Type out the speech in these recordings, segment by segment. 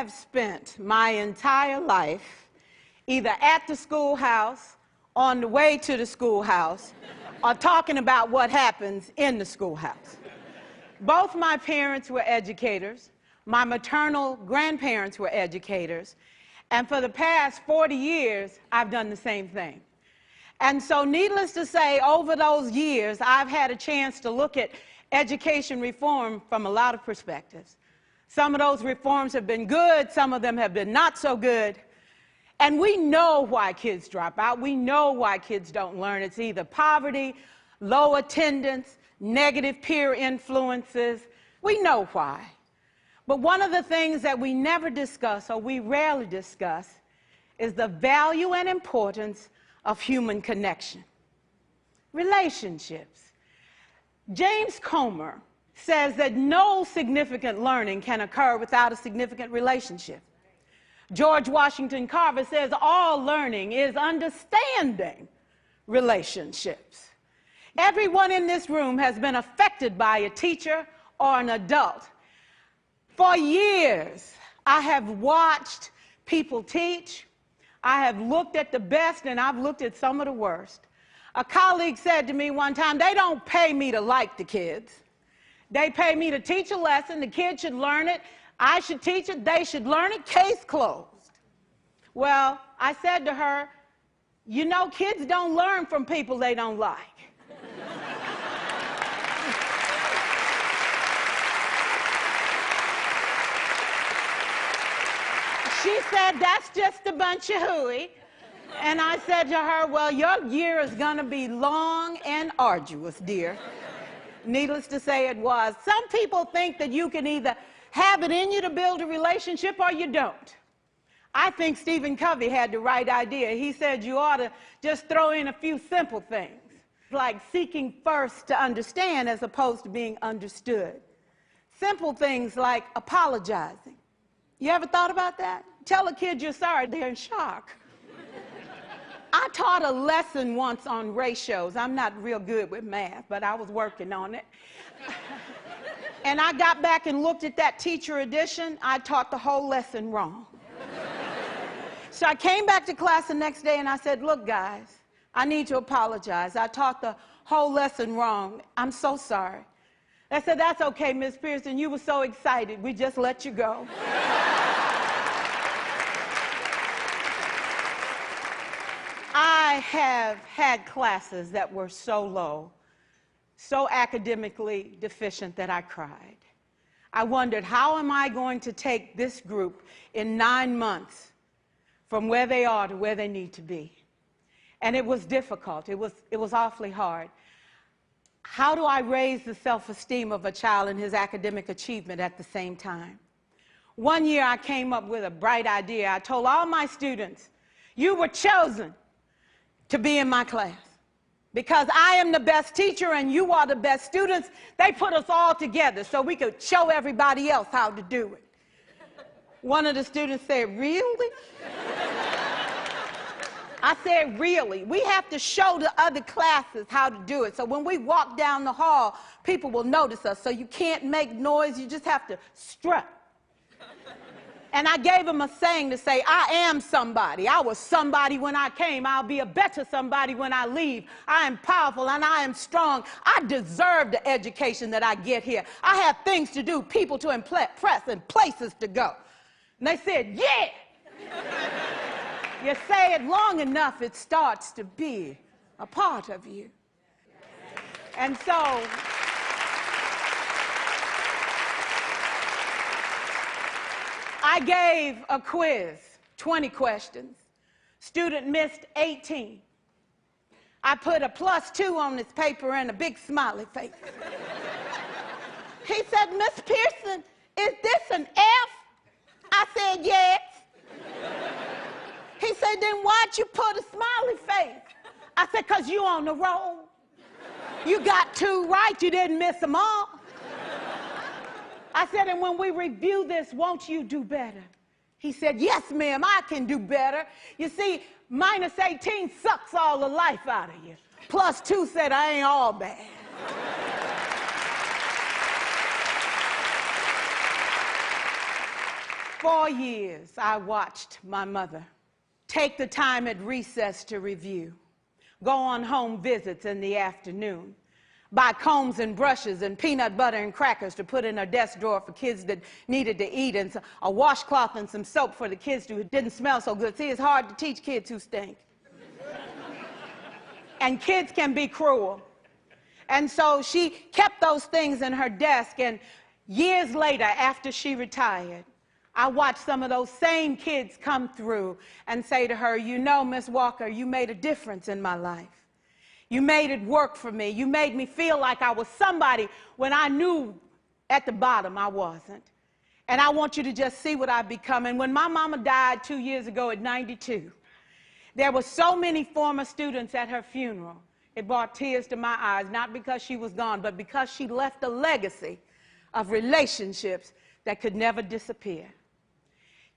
have spent my entire life either at the schoolhouse, on the way to the schoolhouse, or talking about what happens in the schoolhouse. Both my parents were educators. My maternal grandparents were educators. And for the past 40 years, I've done the same thing. And so needless to say, over those years, I've had a chance to look at education reform from a lot of perspectives. Some of those reforms have been good, some of them have been not so good. And we know why kids drop out. We know why kids don't learn. It's either poverty, low attendance, negative peer influences. We know why. But one of the things that we never discuss, or we rarely discuss, is the value and importance of human connection. Relationships. James Comer says that no significant learning can occur without a significant relationship. George Washington Carver says all learning is understanding relationships. Everyone in this room has been affected by a teacher or an adult. For years, I have watched people teach. I have looked at the best and I've looked at some of the worst. A colleague said to me one time, they don't pay me to like the kids. They pay me to teach a lesson. The kids should learn it. I should teach it, they should learn it, case closed. Well, I said to her, you know, kids don't learn from people they don't like. She said, that's just a bunch of hooey. And I said to her, well, your year is going to be long and arduous, dear. Needless to say, it was. Some people think that you can either have it in you to build a relationship or you don't. I think Stephen Covey had the right idea. He said you ought to just throw in a few simple things, like seeking first to understand as opposed to being understood. Simple things like apologizing. You ever thought about that? Tell a kid you're sorry, they're in shock. I taught a lesson once on ratios. I'm not real good with math, but I was working on it. And I got back and looked at that teacher edition. I taught the whole lesson wrong. So I came back to class the next day and I said, look, guys, I need to apologize. I taught the whole lesson wrong. I'm so sorry. They said, that's okay, Miss Pearson. You were so excited. We just let you go. I have had classes that were so low, so academically deficient that I cried. I wondered, how am I going to take this group in 9 months from where they are to where they need to be? And it was difficult. It was awfully hard. How do I raise the self-esteem of a child and his academic achievement at the same time? One year I came up with a bright idea. I told all my students, you were chosen to be in my class. Because I am the best teacher and you are the best students, they put us all together so we could show everybody else how to do it. One of the students said, really? I said, really? We have to show the other classes how to do it. So when we walk down the hall, people will notice us. So you can't make noise, you just have to strut. And I gave him a saying to say, I am somebody. I was somebody when I came. I'll be a better somebody when I leave. I am powerful and I am strong. I deserve the education that I get here. I have things to do, people to impress, and places to go. And they said, yeah. You say it long enough, it starts to be a part of you. And so I gave a quiz, 20 questions. Student missed 18. I put a +2 on this paper and a big smiley face. He said, Miss Pearson, is this an F? I said, yes. He said, then why'd you put a smiley face? I said, because you on the roll. You got 2 right, you didn't miss them all. I said, and when we review this, won't you do better? He said, yes, ma'am, I can do better. You see, -18 sucks all the life out of you. +2 said, I ain't all bad. 4 years, I watched my mother take the time at recess to review, go on home visits in the afternoon, buy combs and brushes and peanut butter and crackers to put in her desk drawer for kids that needed to eat, and a washcloth and some soap for the kids who didn't smell so good. See, it's hard to teach kids who stink. And kids can be cruel. And so she kept those things in her desk, and years later, after she retired, I watched some of those same kids come through and say to her, you know, Miss Walker, you made a difference in my life. You made it work for me. You made me feel like I was somebody when I knew at the bottom I wasn't. And I want you to just see what I've become. And when my mama died 2 years ago at 92, there were so many former students at her funeral. It brought tears to my eyes, not because she was gone, but because she left a legacy of relationships that could never disappear.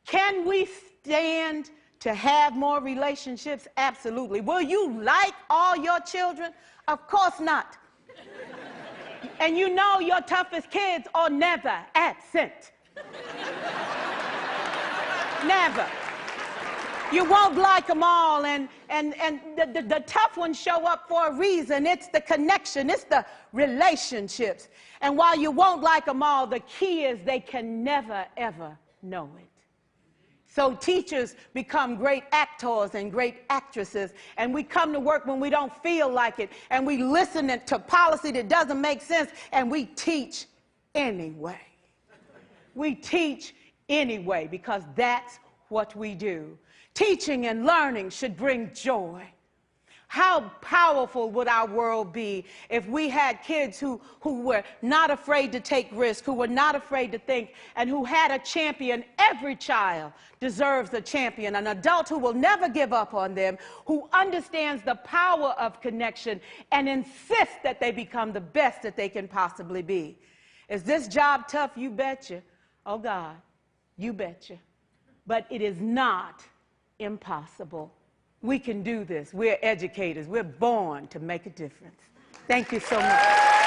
Can we stand to have more relationships? Absolutely. Will you like all your children? Of course not. And you know your toughest kids are never absent. Never. You won't like them all, and the tough ones show up for a reason. It's the connection, it's the relationships. And while you won't like them all, the key is they can never, ever know it. So teachers become great actors and great actresses, and we come to work when we don't feel like it, and we listen to policy that doesn't make sense, and we teach anyway. We teach anyway because that's what we do. Teaching and learning should bring joy. How powerful would our world be if we had kids who were not afraid to take risks, who were not afraid to think, and who had a champion? Every child deserves a champion, an adult who will never give up on them, who understands the power of connection and insists that they become the best that they can possibly be. Is this job tough? You betcha. Oh, God, you betcha. But it is not impossible. We can do this. We're educators. We're born to make a difference. Thank you so much.